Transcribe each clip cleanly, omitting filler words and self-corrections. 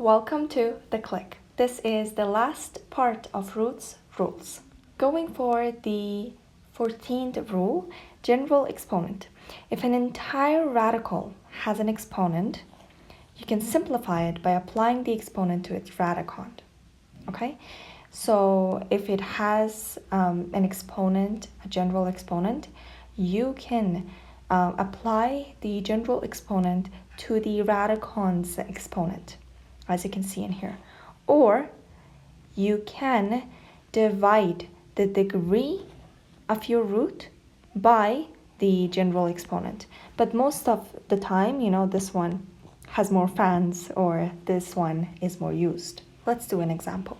Welcome to the click. This is the last part of roots rules. Going for the 14th rule, general exponent. If an entire radical has an exponent, you can simplify it by applying the exponent to its radicand. Okay? So if it has an exponent, a general exponent, you can apply the general exponent to the radicand's exponent, as you can see in here. Or you can divide the degree of your root by the general exponent. But most of the time, this one has more fans or this one is more used. Let's do an example.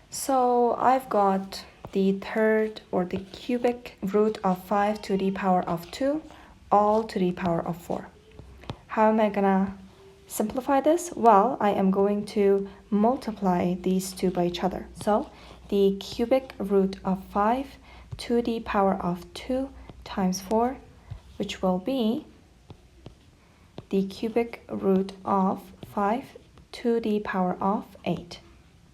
So I've got the third or the cubic root of 5 to the power of 2, all to the power of 4. How am I gonna simplify this? Well, I am going to multiply these two by each other. So the cubic root of 5 to the power of 2 times 4, which will be the cubic root of 5 to the power of 8,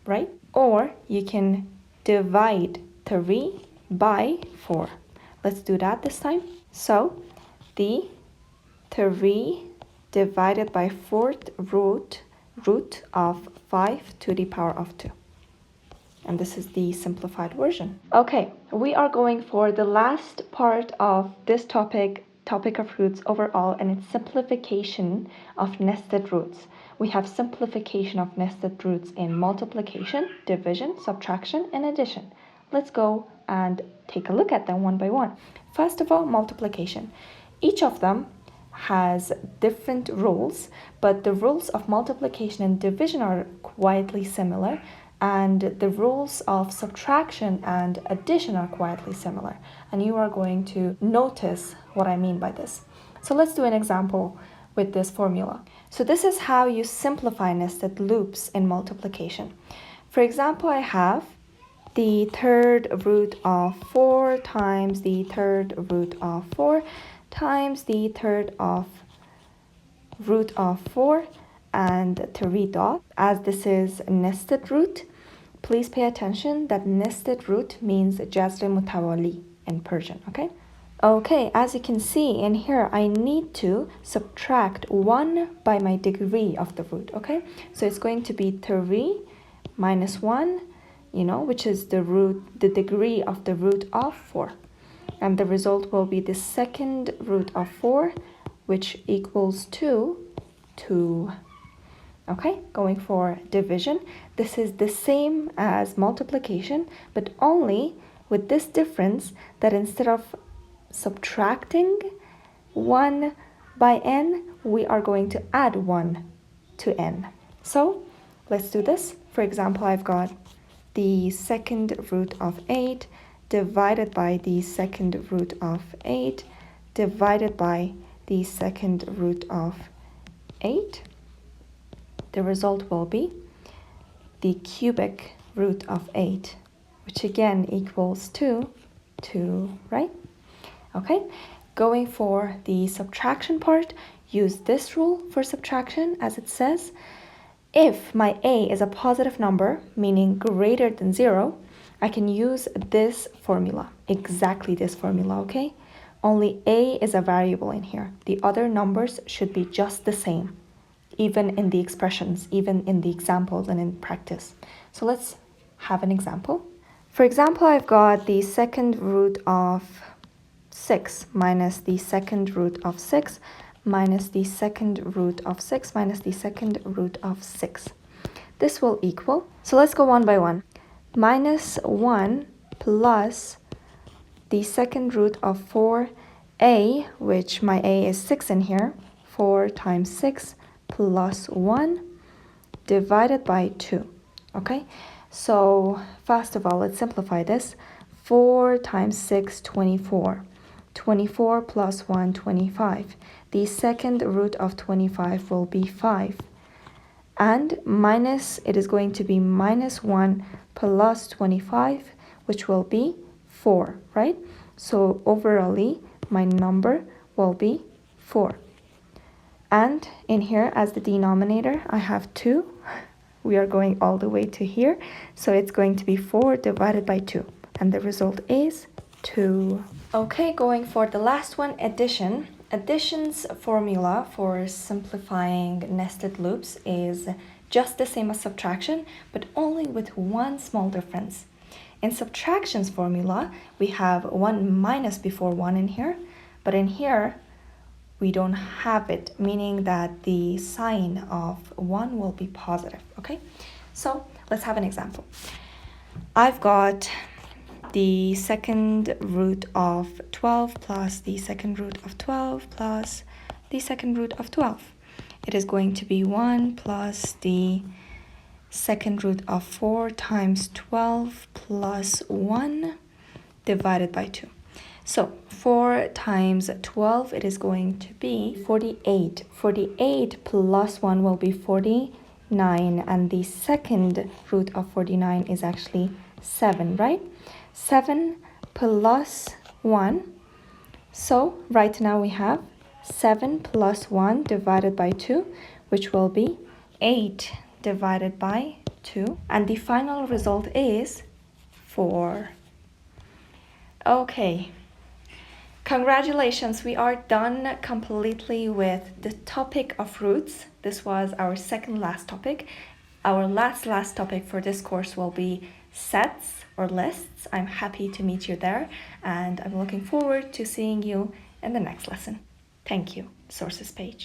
right? Or you can divide 3 by 4. Let's do that this time. So the 3 divided by 4th root of 5 to the power of 2. And this is the simplified version. Okay, we are going for the last part of this topic of roots overall, and it's simplification of nested roots. We have simplification of nested roots in multiplication, division, subtraction, and addition. Let's go and take a look at them one by one. First of all, multiplication. Each of them has different rules, but the rules of multiplication and division are quietly similar, and the rules of subtraction and addition are quietly similar. And you are going to notice what I mean by this. So let's do an example with this formula. So this is how you simplify nested loops in multiplication. For example, I have the third root of 4 times the third root of 4 times the third of root of 4 and 3 dot. As this is nested root, please pay attention that nested root means jazr mutawali in Persian, okay? Okay, as you can see in here, I need to subtract 1 by my degree of the root, okay? So it's going to be 3 minus 1, which is the degree of the root of 4. And the result will be the second root of 4, which equals 2. Okay, going for division. This is the same as multiplication, but only with this difference that instead of subtracting 1 by n, we are going to add 1 to n. So let's do this. For example, I've got the second root of 8 divided by the second root of 8 divided by the second root of 8. The result will be the cubic root of 8, which again equals 2, right? Okay, going for the subtraction part, use this rule for subtraction as it says, if my a is a positive number, meaning greater than 0, I can use this formula, exactly this formula, okay? Only a is a variable in here. The other numbers should be just the same, even in the expressions, even in the examples and in practice. So let's have an example. For example, I've got the second root of 6 minus the second root of 6 minus the second root of 6 minus the second root of 6. This will equal, so let's go one by one. Minus 1 plus the second root of 4a, which my a is 6 in here, 4 times 6 plus 1 divided by 2, okay? So first of all, let's simplify this. 4 times 6, 24. 24 plus 1, 25. The second root of 25 will be 5. And minus, it is going to be minus 1 plus 25, which will be 4, right? So overall, my number will be 4. And in here, as the denominator, I have 2. We are going all the way to here. So it's going to be 4 divided by 2. And the result is 2. Okay, going for the last one, addition. Addition's formula for simplifying nested loops is just the same as subtraction, but only with one small difference. In subtraction's formula, we have 1 minus before 1 in here, but in here, we don't have it, meaning that the sign of 1 will be positive, okay? So let's have an example. I've got the second root of 12 plus the second root of 12 plus the second root of 12. It is going to be 1 plus the second root of 4 times 12 plus 1 divided by 2. So 4 times 12, it is going to be 48. 48 plus 1 will be 49, and the second root of 49 is actually 7, right? 7 plus 1. So right now we have 7 plus 1 divided by 2, which will be 8 divided by 2. And the final result is 4. Okay. Congratulations, we are done completely with the topic of roots. This was our second last topic. Our last topic for this course will be sets or lists. I'm happy to meet you there, and I'm looking forward to seeing you in the next lesson. Thank you. Sources page.